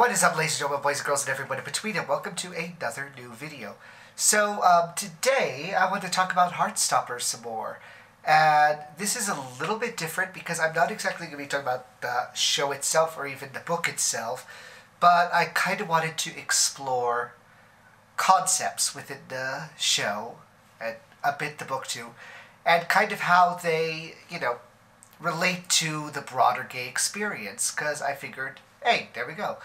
What is up, ladies and gentlemen, boys and girls, and everyone in between, and welcome to another new video. So, today I want to talk about Heartstopper some more. And this is a little bit different because I'm not exactly going to be talking about the show itself or even the book itself, but I kind of wanted to explore concepts within the show, and a bit the book too, and kind of how they, relate to the broader gay experience, because I figured, hey, there we go.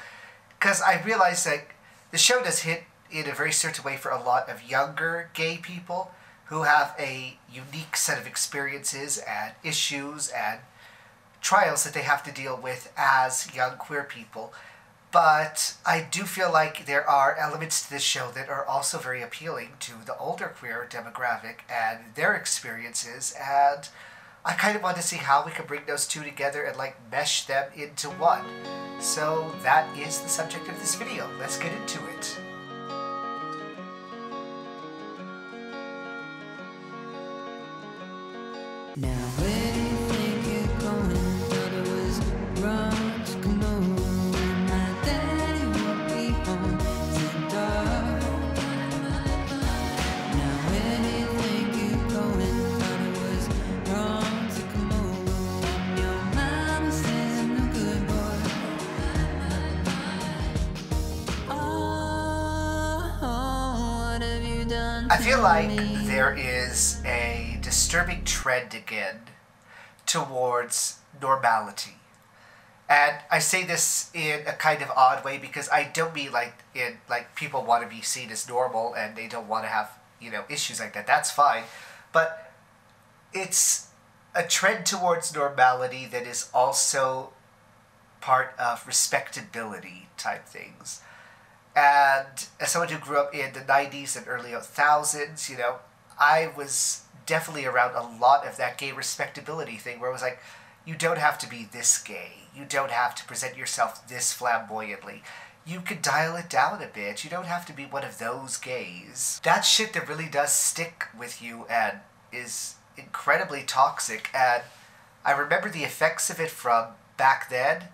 Because I realized that the show does hit in a very certain way for a lot of younger gay people who have a unique set of experiences and issues and trials that they have to deal with as young queer people. But I do feel like there are elements to this show that are also very appealing to the older queer demographic and their experiences, and I kind of want to see how we can bring those two together and mesh them into one. So that is the subject of this video. Let's get into it. Now where do you think you're going? Thought it was wrong to come over. My daddy won't be home till dark. Now where do you think you're going? Thought it was wrong to come over. Your mama says I'm no good boy. Oh, what have you done? I feel like there is a disturbing trend again towards normality. And I say this in a kind of odd way because I don't mean people want to be seen as normal and they don't want to have, issues like that. That's fine. But it's a trend towards normality that is also part of respectability type things. And as someone who grew up in the 90s and early 2000s, I was definitely around a lot of that gay respectability thing where it was like, you don't have to be this gay. You don't have to present yourself this flamboyantly. You could dial it down a bit. You don't have to be one of those gays. That's shit that really does stick with you and is incredibly toxic. And I remember the effects of it from back then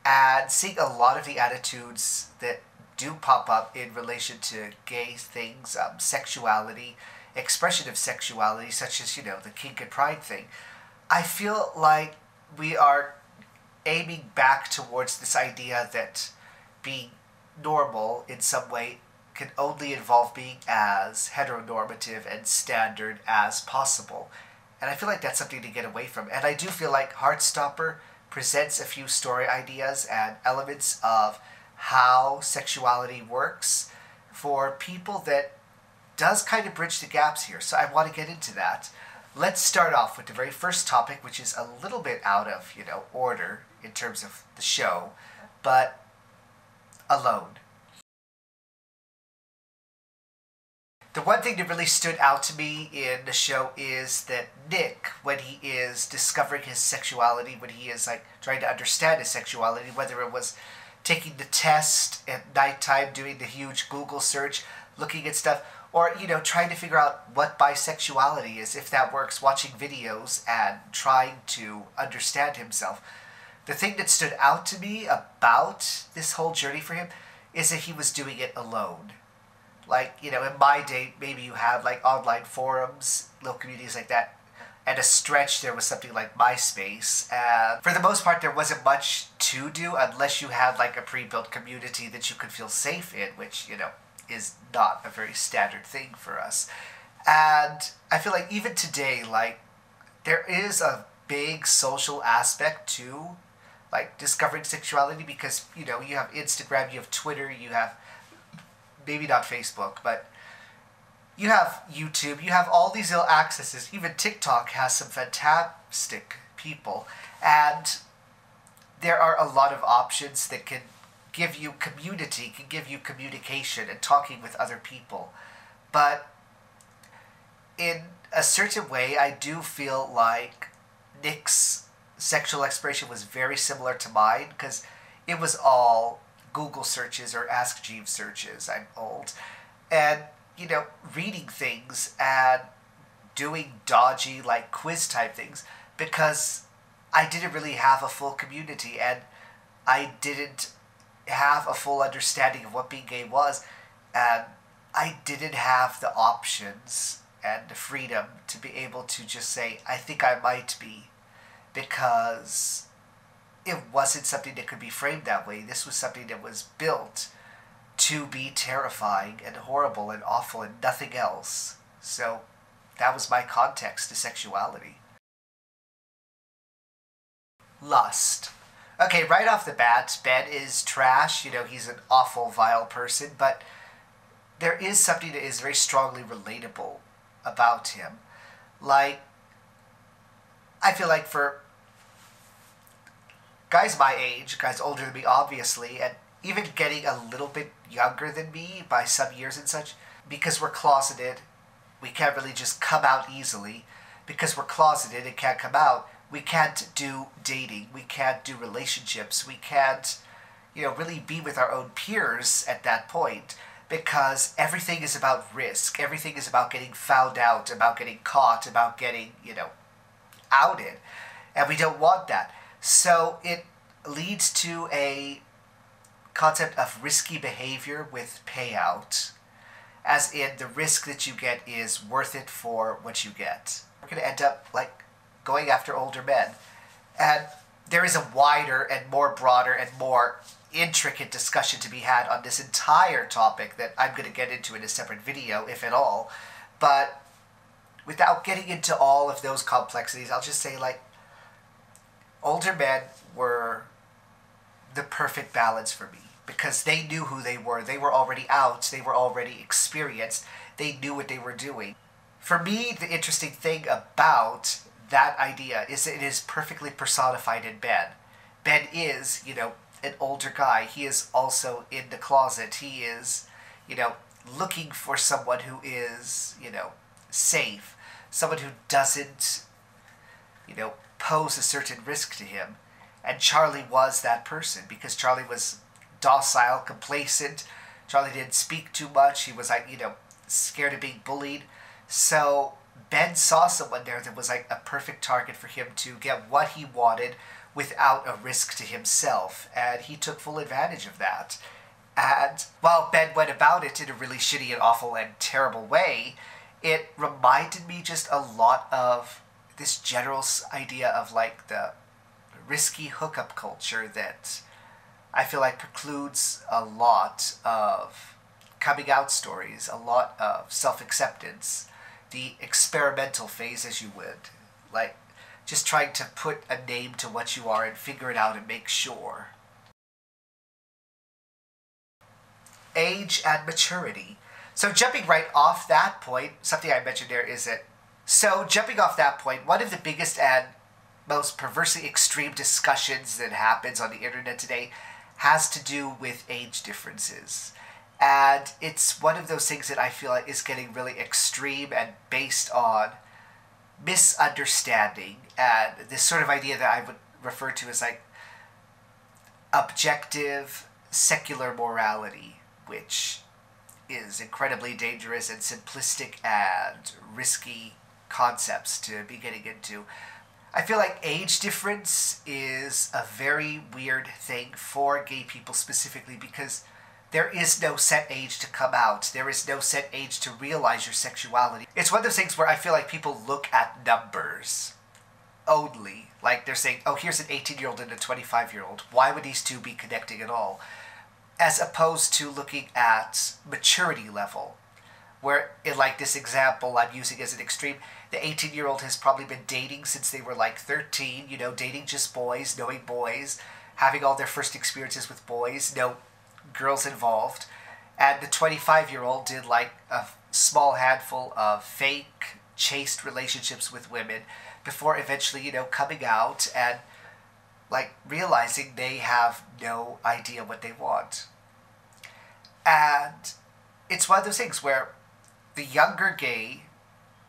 and seeing a lot of the attitudes that do pop up in relation to gay things, sexuality, expression of sexuality, such as, the kink and pride thing. I feel like we are aiming back towards this idea that being normal in some way can only involve being as heteronormative and standard as possible. And I feel like that's something to get away from. And I do feel like Heartstopper presents a few story ideas and elements of how sexuality works for people that does kind of bridge the gaps here. So I want to get into that. Let's start off with the very first topic, which is a little bit out of, order in terms of the show, but alone. The one thing that really stood out to me in the show is that Nick, when he is discovering his sexuality, when he is trying to understand his sexuality, whether it was taking the test at nighttime, doing the huge Google search, looking at stuff, or, trying to figure out what bisexuality is, if that works, watching videos and trying to understand himself. The thing that stood out to me about this whole journey for him is that he was doing it alone. In my day, maybe you had, online forums, little communities like that. At a stretch, there was something like MySpace. And for the most part, there wasn't much to do unless you had, a pre-built community that you could feel safe in, which, is not a very standard thing for us. And I feel like even today, there is a big social aspect to, discovering sexuality because, you have Instagram, you have Twitter, you have, maybe not Facebook, but you have YouTube, you have all these little accesses. Even TikTok has some fantastic people. And there are a lot of options that can give you community, can give you communication and talking with other people. But in a certain way, I do feel like Nick's sexual exploration was very similar to mine because it was all Google searches or Ask Jeeves searches. I'm old. And, reading things and doing dodgy, quiz type things because I didn't really have a full community and I didn't have a full understanding of what being gay was, and I didn't have the options and the freedom to be able to just say, I think I might be, because it wasn't something that could be framed that way. This was something that was built to be terrifying and horrible and awful and nothing else. So that was my context to sexuality. Lust. Okay, right off the bat, Ben is trash. You know, he's an awful, vile person, but there is something that is very strongly relatable about him. Like, I feel like for guys my age, guys older than me, obviously, and even getting a little bit younger than me by some years and such, because we're closeted, we can't really just come out easily. Because we're closeted and can't come out, we can't do dating, we can't do relationships, we can't, you know, really be with our own peers at that point, because everything is about risk, everything is about getting found out, about getting caught, about getting, you know, outed, and we don't want that. So it leads to a concept of risky behavior with payout, as in the risk that you get is worth it for what you get. We're going to end up like going after older men. And there is a wider and more broader and more intricate discussion to be had on this entire topic that I'm going to get into in a separate video, if at all. But without getting into all of those complexities, I'll just say, like, older men were the perfect balance for me, because they knew who they were. They were already out. They were already experienced. They knew what they were doing. For me, the interesting thing about that idea is that it is perfectly personified in Ben. Ben is, you know, an older guy. He is also in the closet. He is, you know, looking for someone who is, you know, safe. Someone who doesn't, you know, pose a certain risk to him. And Charlie was that person, because Charlie was docile, complacent. Charlie didn't speak too much. He was, like, you know, scared of being bullied. So Ben saw someone there that was like a perfect target for him to get what he wanted without a risk to himself. And he took full advantage of that. And while Ben went about it in a really shitty and awful and terrible way, it reminded me just a lot of this general idea of like the risky hookup culture that I feel like precludes a lot of coming out stories, a lot of self-acceptance, the experimental phase, as you would, like just trying to put a name to what you are and figure it out and make sure. Age and maturity. So jumping right off that point, something I mentioned there is that, so jumping off that point, one of the biggest and most perversely extreme discussions that happens on the internet today has to do with age differences. And it's one of those things that I feel like is getting really extreme and based on misunderstanding and this sort of idea that I would refer to as like objective secular morality, which is incredibly dangerous and simplistic and risky concepts to be getting into. I feel like age difference is a very weird thing for gay people specifically, because there is no set age to come out. There is no set age to realize your sexuality. It's one of those things where I feel like people look at numbers only. Like they're saying, oh, here's an 18-year-old and a 25-year-old. Why would these two be connecting at all? As opposed to looking at maturity level, where in like this example I'm using as an extreme, the 18-year-old has probably been dating since they were like 13, you know, dating just boys, knowing boys, having all their first experiences with boys, no girls involved. And the 25-year-old did like a small handful of fake, chaste relationships with women before eventually, you know, coming out and like realizing they have no idea what they want. And it's one of those things where the younger gay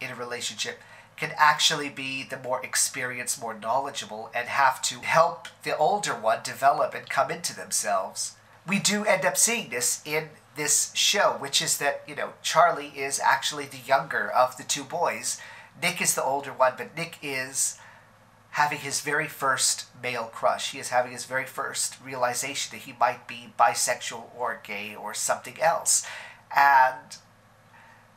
in a relationship can actually be the more experienced, more knowledgeable, and have to help the older one develop and come into themselves. We do end up seeing this in this show, which is that, you know, Charlie is actually the younger of the two boys. Nick is the older one, but Nick is having his very first male crush. He is having his very first realization that he might be bisexual or gay or something else. And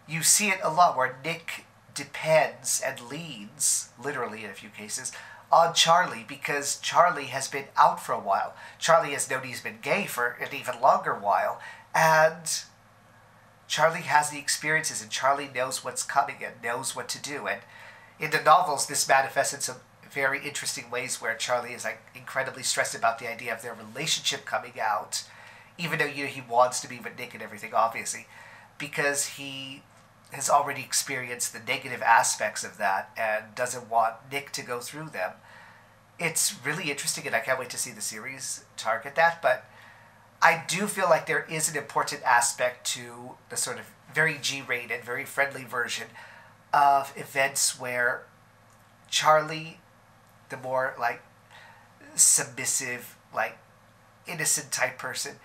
you see it a lot where Nick depends and leans, literally in a few cases, on Charlie because Charlie has been out for a while. Charlie has known he's been gay for an even longer while, and Charlie has the experiences, and Charlie knows what's coming and knows what to do. And in the novels, this manifests in some very interesting ways where Charlie is like incredibly stressed about the idea of their relationship coming out, even though he wants to be with Nick and everything, obviously, because he has already experienced the negative aspects of that and doesn't want Nick to go through them. It's really interesting, and I can't wait to see the series target that, but I do feel like there is an important aspect to the sort of very G-rated, very friendly version of events where Charlie, the more like submissive, like innocent type person,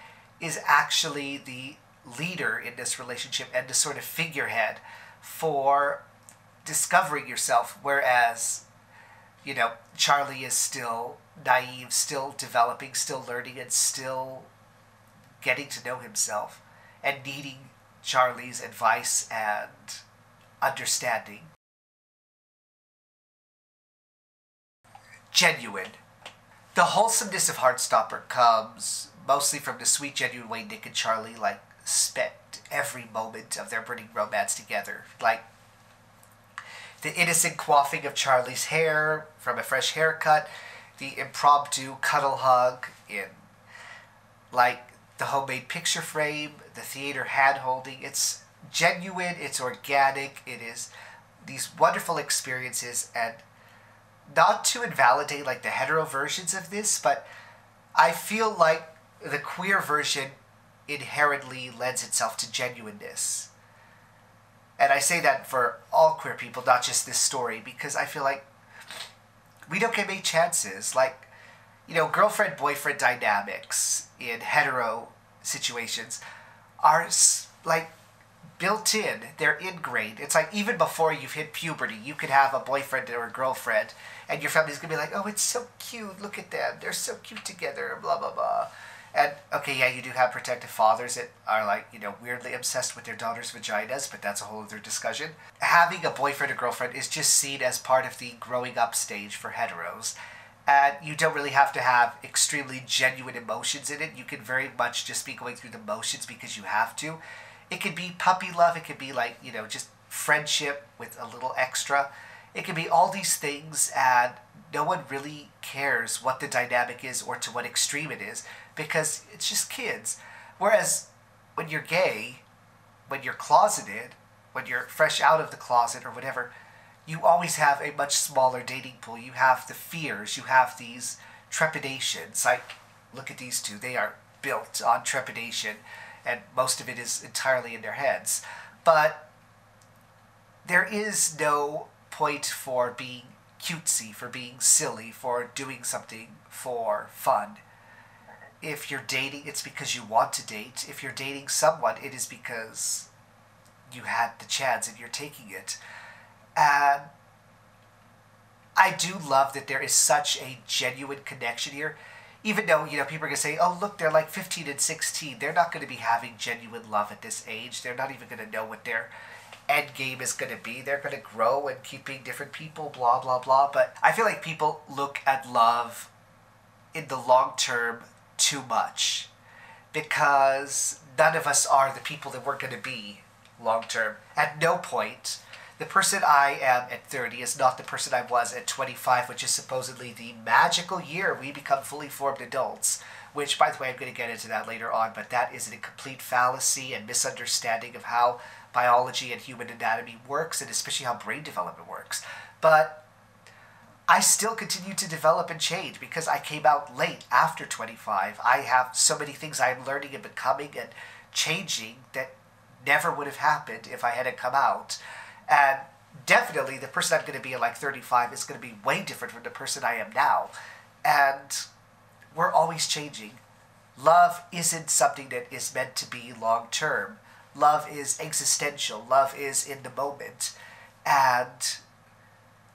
is actually the leader in this relationship and the sort of figurehead for discovering yourself, whereas Charlie is still naive, still developing, still learning, and still getting to know himself and needing Charlie's advice and understanding. Genuine. The wholesomeness of Heartstopper comes mostly from the sweet, genuine way Nick and Charlie spent every moment of their burning romance together. Like the innocent coiffing of Charlie's hair from a fresh haircut, the impromptu cuddle hug in the homemade picture frame, the theater hand holding. It's genuine, it's organic, it is these wonderful experiences, and not to invalidate the hetero versions of this, but I feel like the queer version inherently lends itself to genuineness. And I say that for all queer people, not just this story, because I feel like we don't get many chances. Girlfriend-boyfriend dynamics in hetero situations are built in. They're ingrained. It's like even before you've hit puberty, you could have a boyfriend or a girlfriend, and your family's going to be like, oh, it's so cute, look at them, they're so cute together, blah, blah, blah. And, okay, yeah, you do have protective fathers that are, weirdly obsessed with their daughters' vaginas, but that's a whole other discussion. Having a boyfriend or girlfriend is just seen as part of the growing up stage for heteros. And you don't really have to have extremely genuine emotions in it. You can very much just be going through the motions because you have to. It could be puppy love. It could be, just friendship with a little extra. It can be all these things, and no one really cares what the dynamic is or to what extreme it is, because it's just kids. Whereas when you're gay, when you're closeted, when you're fresh out of the closet or whatever, you always have a much smaller dating pool. You have the fears, you have these trepidations. Look at these two. They are built on trepidation, and most of it is entirely in their heads. But there is no point for being cutesy, for being silly, for doing something for fun. If you're dating, it's because you want to date. If you're dating someone, it is because you had the chance and you're taking it. And I do love that there is such a genuine connection here. Even though, people are going to say, oh, look, they're 15 and 16. They're not going to be having genuine love at this age. They're not even going to know what their end game is going to be. They're going to grow and keep being different people, blah, blah, blah. But I feel like people look at love in the long term too much, because none of us are the people that we're going to be long term. At no point, the person I am at 30 is not the person I was at 25, which is supposedly the magical year we become fully formed adults, which, by the way, I'm going to get into that later on, but that is a complete fallacy and misunderstanding of how biology and human anatomy works, and especially how brain development works. But I still continue to develop and change because I came out late after 25. I have so many things I'm learning and becoming and changing that never would have happened if I hadn't come out. And definitely the person I'm going to be at 35 is going to be way different from the person I am now. And we're always changing. Love isn't something that is meant to be long term. Love is existential. Love is in the moment. And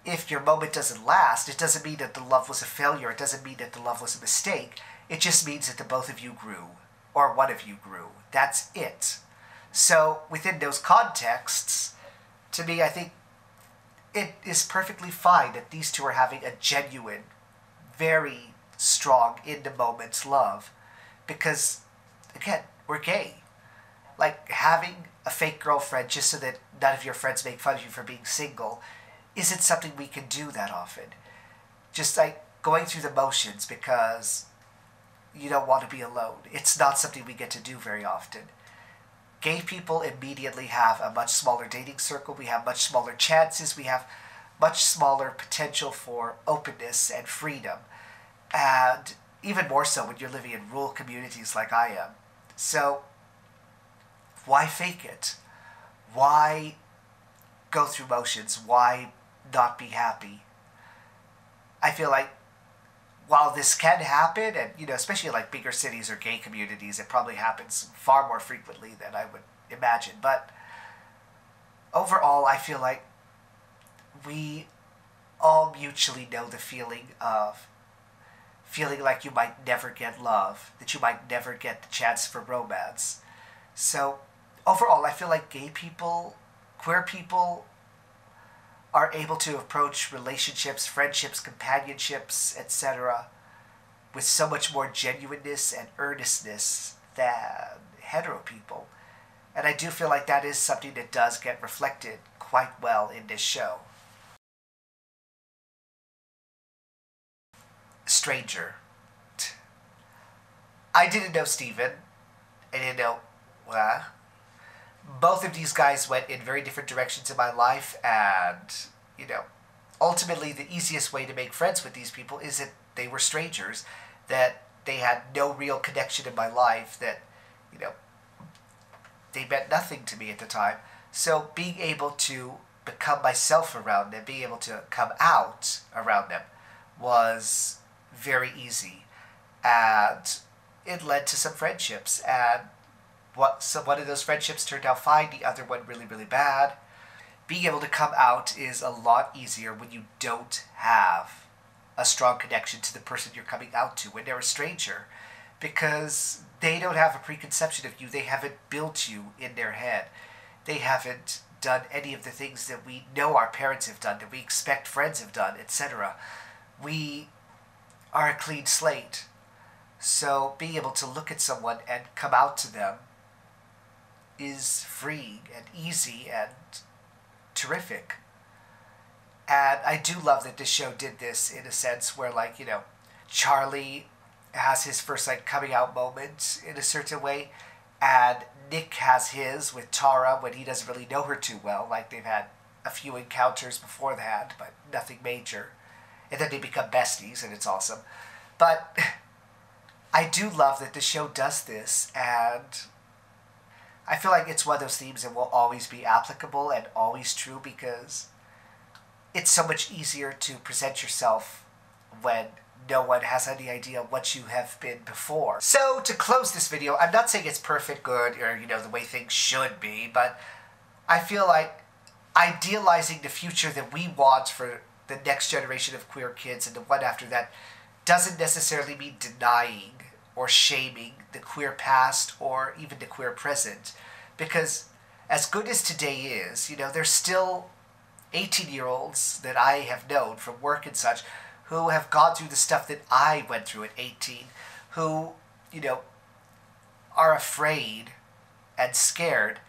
if your moment doesn't last, it doesn't mean that the love was a failure. It doesn't mean that the love was a mistake. It just means that the both of you grew, or one of you grew. That's it. So within those contexts, to me, I think it is perfectly fine that these two are having a genuine, very strong, in-the-moment love. Because, again, we're gay. Like, having a fake girlfriend just so that none of your friends make fun of you for being single isn't something we can do that often. Just like going through the motions because you don't want to be alone. It's not something we get to do very often. Gay people immediately have a much smaller dating circle. We have much smaller chances. We have much smaller potential for openness and freedom. And even more so when you're living in rural communities like I am. So, why fake it? Why go through motions? Why not be happy? I feel like while this can happen, and especially in like bigger cities or gay communities, it probably happens far more frequently than I would imagine. But overall, I feel like we all mutually know the feeling of feeling like you might never get love, that you might never get the chance for romance. So overall, I feel like gay people, queer people, are able to approach relationships, friendships, companionships, etc. with so much more genuineness and earnestness than hetero people. And I do feel like that is something that does get reflected quite well in this show. Stranger. I didn't know Steven. I didn't know... both of these guys went in very different directions in my life, and, ultimately the easiest way to make friends with these people is that they were strangers, that they had no real connection in my life, that, they meant nothing to me at the time. So being able to become myself around them, being able to come out around them was very easy. And it led to some friendships, and one of those friendships turned out fine, the other one really, really bad. Being able to come out is a lot easier when you don't have a strong connection to the person you're coming out to, when they're a stranger, because they don't have a preconception of you. They haven't built you in their head. They haven't done any of the things that we know our parents have done, that we expect friends have done, etc. We are a clean slate. So being able to look at someone and come out to them is freeing and easy and terrific. And I do love that this show did this in a sense where, like, Charlie has his first, like, coming out moment in a certain way, and Nick has his with Tara when he doesn't really know her too well. Like, they've had a few encounters before that, but nothing major. And then they become besties, and it's awesome. But I do love that the show does this, and I feel like it's one of those themes that will always be applicable and always true, because it's so much easier to present yourself when no one has any idea what you have been before. So to close this video, I'm not saying it's perfect, good, or the way things should be, but I feel like idealizing the future that we want for the next generation of queer kids and the one after that doesn't necessarily mean denying or shaming the queer past or even the queer present. Because as good as today is, there's still 18-year-olds that I have known from work and such who have gone through the stuff that I went through at 18, who, are afraid and scared.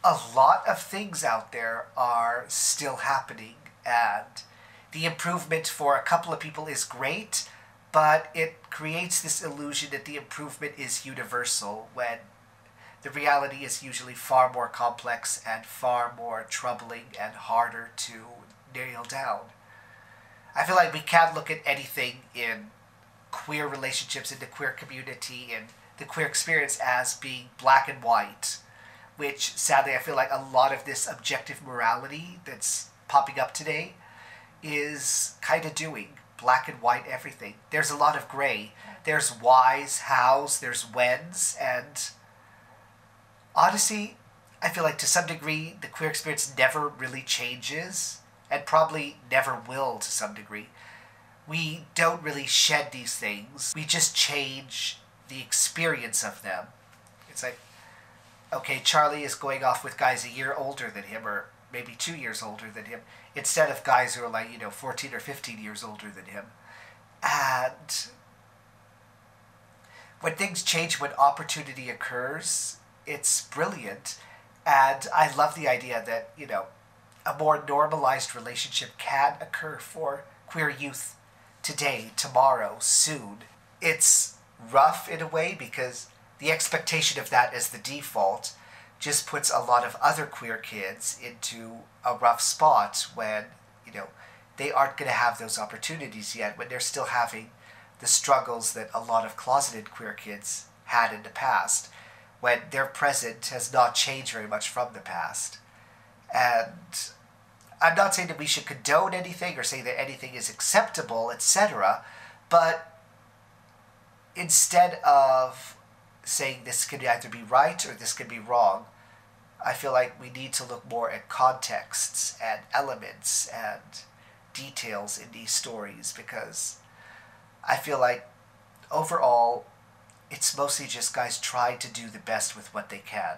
A lot of things out there are still happening, and the improvement for a couple of people is great, but it creates this illusion that the improvement is universal, when the reality is usually far more complex and far more troubling and harder to nail down. I feel like we can't look at anything in queer relationships, in the queer community, in the queer experience as being black and white, which sadly I feel like a lot of this objective morality that's popping up today is kind of doing black and white everything. There's a lot of gray. There's whys, hows, there's whens, and honestly, I feel like to some degree the queer experience never really changes, and probably never will to some degree. We don't really shed these things. We just change the experience of them. It's like, okay, Charlie is going off with guys a year older than him, or maybe 2 years older than him, instead of guys who are like, 14 or 15 years older than him. And when things change, when opportunity occurs, it's brilliant. And I love the idea that, a more normalized relationship can occur for queer youth today, tomorrow, soon. It's rough in a way because the expectation of that as the default just puts a lot of other queer kids into a rough spot when, they aren't going to have those opportunities yet, when they're still having the struggles that a lot of closeted queer kids had in the past, when their present has not changed very much from the past. And I'm not saying that we should condone anything or say that anything is acceptable, etc., but instead of saying this can either be right or this can be wrong, I feel like we need to look more at contexts and elements and details in these stories, because I feel like overall it's mostly just guys trying to do the best with what they can.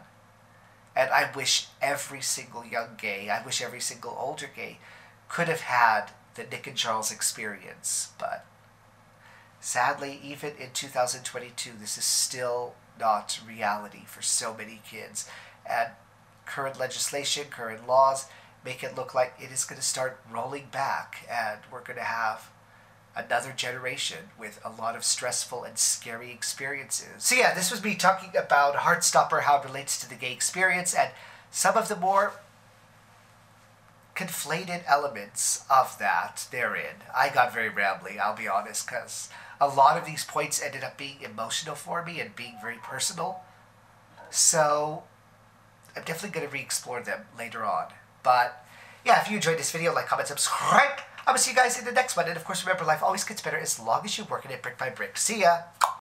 And I wish every single young gay, I wish every single older gay could have had the Nick and Charles experience, but sadly, even in 2022, this is still not reality for so many kids. And current legislation, current laws make it look like it is going to start rolling back, and we're going to have another generation with a lot of stressful and scary experiences. So yeah, this was me talking about Heartstopper, how it relates to the gay experience, and some of the more conflated elements of that therein. I got very rambly, I'll be honest, because a lot of these points ended up being emotional for me and being very personal. So I'm definitely going to re-explore them later on. But yeah, if you enjoyed this video, like, comment, subscribe. I will see you guys in the next one. And of course, remember, life always gets better as long as you work at it brick by brick. See ya!